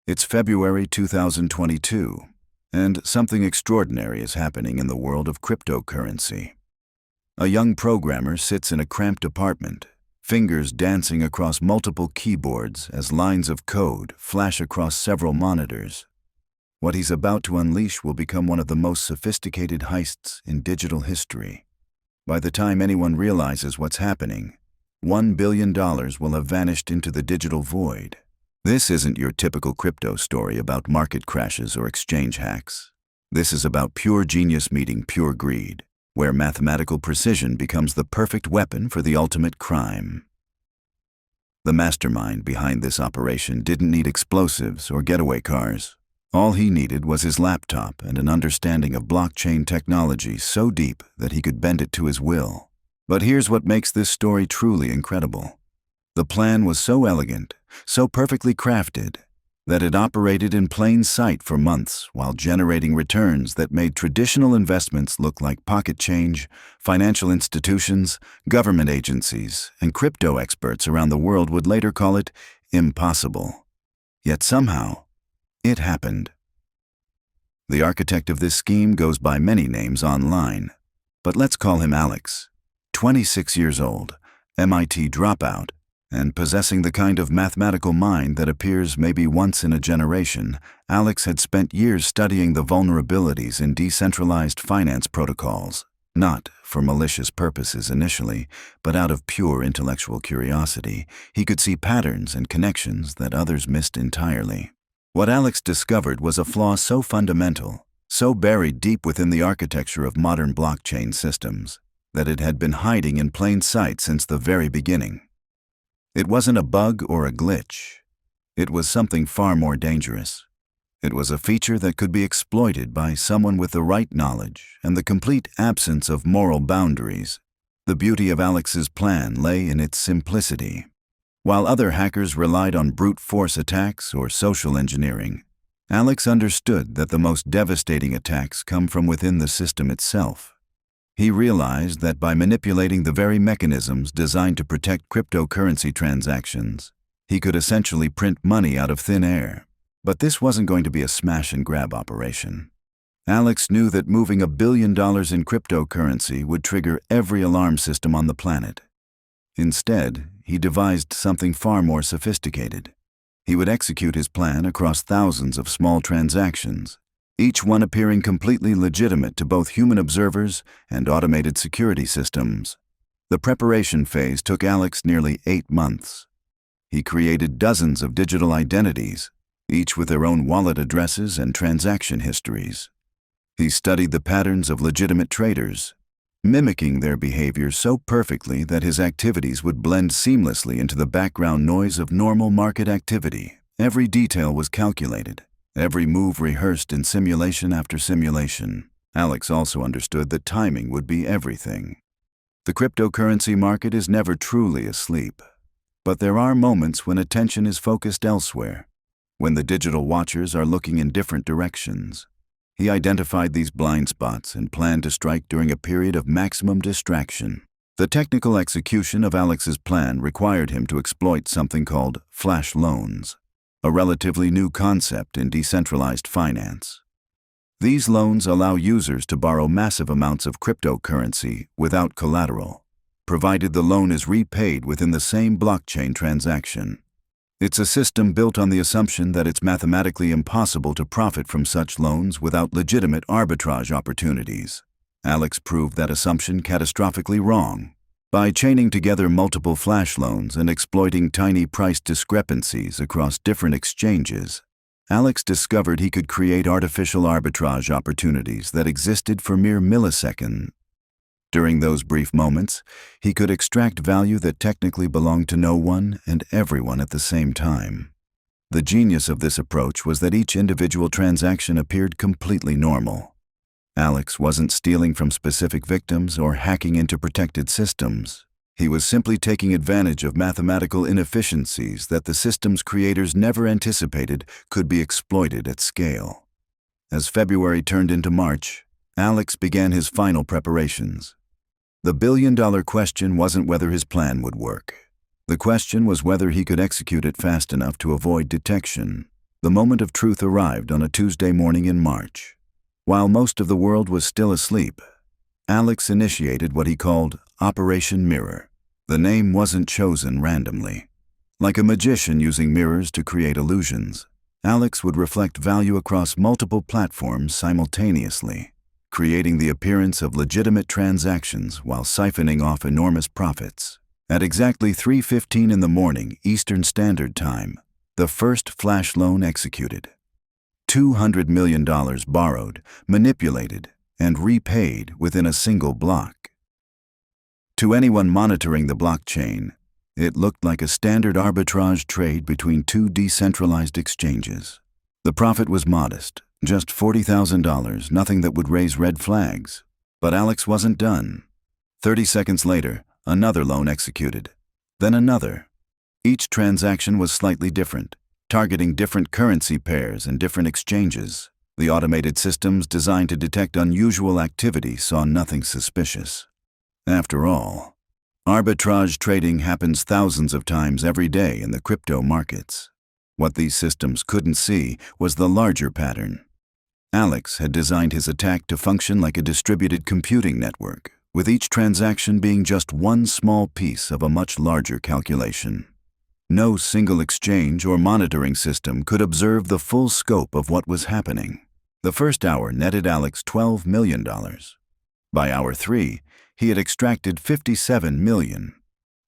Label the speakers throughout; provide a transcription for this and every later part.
Speaker 1: It's February 2022, and something extraordinary is happening in the world of cryptocurrency. A young programmer sits in a cramped apartment, fingers dancing across multiple keyboards as lines of code flash across several monitors. What he's about to unleash will become one of the most sophisticated heists in digital history. By the time anyone realizes what's happening, $1 billion will have vanished into the digital void. This isn't your typical crypto story about market crashes or exchange hacks. This is about pure genius meeting pure greed, where mathematical precision becomes the perfect weapon for the ultimate crime. The mastermind behind this operation didn't need explosives or getaway cars. All he needed was his laptop and an understanding of blockchain technology so deep that he could bend it to his will. But here's what makes this story truly incredible. The plan was so elegant, so perfectly crafted, that it operated in plain sight for months while generating returns that made traditional investments look like pocket change. Financial institutions, government agencies, and crypto experts around the world would later call it impossible. Yet somehow, it happened. The architect of this scheme goes by many names online, but let's call him Alex. 26 years old, MIT dropout, and possessing the kind of mathematical mind that appears maybe once in a generation, Alex had spent years studying the vulnerabilities in decentralized finance protocols, not for malicious purposes initially, but out of pure intellectual curiosity. He could see patterns and connections that others missed entirely. What Alex discovered was a flaw so fundamental, so buried deep within the architecture of modern blockchain systems, that it had been hiding in plain sight since the very beginning. It wasn't a bug or a glitch. It was something far more dangerous. It was a feature that could be exploited by someone with the right knowledge and the complete absence of moral boundaries. The beauty of Alex's plan lay in its simplicity. While other hackers relied on brute force attacks or social engineering, Alex understood that the most devastating attacks come from within the system itself. He realized that by manipulating the very mechanisms designed to protect cryptocurrency transactions, he could essentially print money out of thin air. But this wasn't going to be a smash-and-grab operation. Alex knew that moving $1 billion in cryptocurrency would trigger every alarm system on the planet. Instead, he devised something far more sophisticated. He would execute his plan across thousands of small transactions, each one appearing completely legitimate to both human observers and automated security systems. The preparation phase took Alex nearly 8 months. He created dozens of digital identities, each with their own wallet addresses and transaction histories. He studied the patterns of legitimate traders, mimicking their behavior so perfectly that his activities would blend seamlessly into the background noise of normal market activity. Every detail was calculated. Every move rehearsed in simulation after simulation. Alex also understood that timing would be everything. The cryptocurrency market is never truly asleep, but there are moments when attention is focused elsewhere, when the digital watchers are looking in different directions. He identified these blind spots and planned to strike during a period of maximum distraction. The technical execution of Alex's plan required him to exploit something called flash loans, a relatively new concept in decentralized finance. These loans allow users to borrow massive amounts of cryptocurrency without collateral, provided the loan is repaid within the same blockchain transaction. It's a system built on the assumption that it's mathematically impossible to profit from such loans without legitimate arbitrage opportunities. Alex proved that assumption catastrophically wrong. By chaining together multiple flash loans and exploiting tiny price discrepancies across different exchanges, Alex discovered he could create artificial arbitrage opportunities that existed for mere milliseconds. During those brief moments, he could extract value that technically belonged to no one and everyone at the same time. The genius of this approach was that each individual transaction appeared completely normal. Alex wasn't stealing from specific victims or hacking into protected systems. He was simply taking advantage of mathematical inefficiencies that the system's creators never anticipated could be exploited at scale. As February turned into March, Alex began his final preparations. The billion-dollar question wasn't whether his plan would work. The question was whether he could execute it fast enough to avoid detection. The moment of truth arrived on a Tuesday morning in March. While most of the world was still asleep, Alex initiated what he called Operation Mirror. The name wasn't chosen randomly. Like a magician using mirrors to create illusions, Alex would reflect value across multiple platforms simultaneously, creating the appearance of legitimate transactions while siphoning off enormous profits. At exactly 3:15 in the morning Eastern Standard Time, the first flash loan executed. $200 million borrowed, manipulated, and repaid within a single block. To anyone monitoring the blockchain, it looked like a standard arbitrage trade between two decentralized exchanges. The profit was modest, just $40,000, nothing that would raise red flags. But Alex wasn't done. 30 seconds later, another loan executed. Then another. Each transaction was slightly different, targeting different currency pairs and different exchanges. The automated systems designed to detect unusual activity saw nothing suspicious. After all, arbitrage trading happens thousands of times every day in the crypto markets. What these systems couldn't see was the larger pattern. Alex had designed his attack to function like a distributed computing network, with each transaction being just one small piece of a much larger calculation. No single exchange or monitoring system could observe the full scope of what was happening. The first hour netted Alex $12 million. By hour 3, he had extracted $57 million.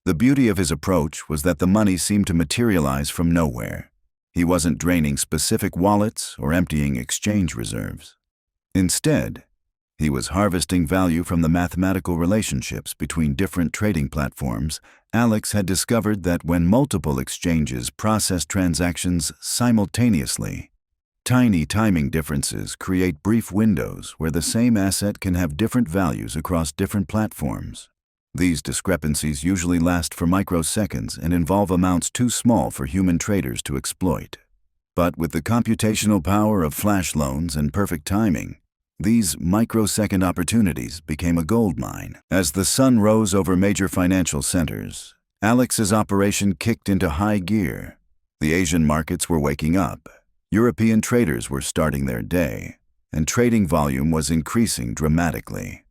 Speaker 1: The beauty of his approach was that the money seemed to materialize from nowhere. He wasn't draining specific wallets or emptying exchange reserves. Instead, he was harvesting value from the mathematical relationships between different trading platforms. Alex had discovered that when multiple exchanges process transactions simultaneously, tiny timing differences create brief windows where the same asset can have different values across different platforms. These discrepancies usually last for microseconds and involve amounts too small for human traders to exploit. But with the computational power of flash loans and perfect timing, these microsecond opportunities became a goldmine. As the sun rose over major financial centers, Alex's operation kicked into high gear. The Asian markets were waking up, European traders were starting their day, and trading volume was increasing dramatically.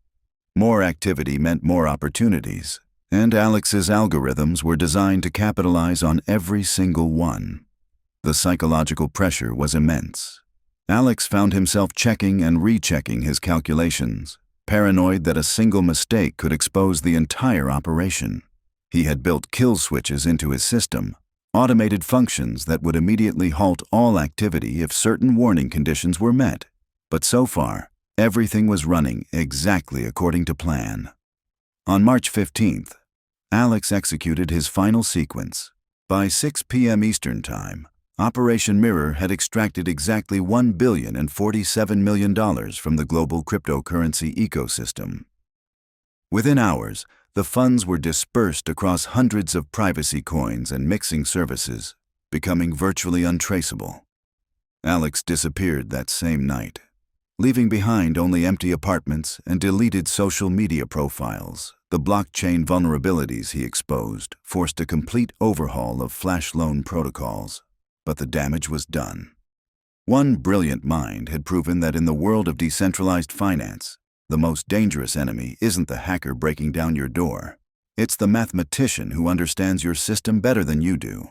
Speaker 1: More activity meant more opportunities, and Alex's algorithms were designed to capitalize on every single one. The psychological pressure was immense. Alex found himself checking and rechecking his calculations, paranoid that a single mistake could expose the entire operation. He had built kill switches into his system, automated functions that would immediately halt all activity if certain warning conditions were met. But so far, everything was running exactly according to plan. On March 15th, Alex executed his final sequence. By 6 p.m. Eastern Time, Operation Mirror had extracted exactly $1,047 million from the global cryptocurrency ecosystem. Within hours, the funds were dispersed across hundreds of privacy coins and mixing services, becoming virtually untraceable. Alex disappeared that same night, leaving behind only empty apartments and deleted social media profiles. The blockchain vulnerabilities he exposed forced a complete overhaul of flash loan protocols. But the damage was done. One brilliant mind had proven that in the world of decentralized finance, the most dangerous enemy isn't the hacker breaking down your door. It's the mathematician who understands your system better than you do.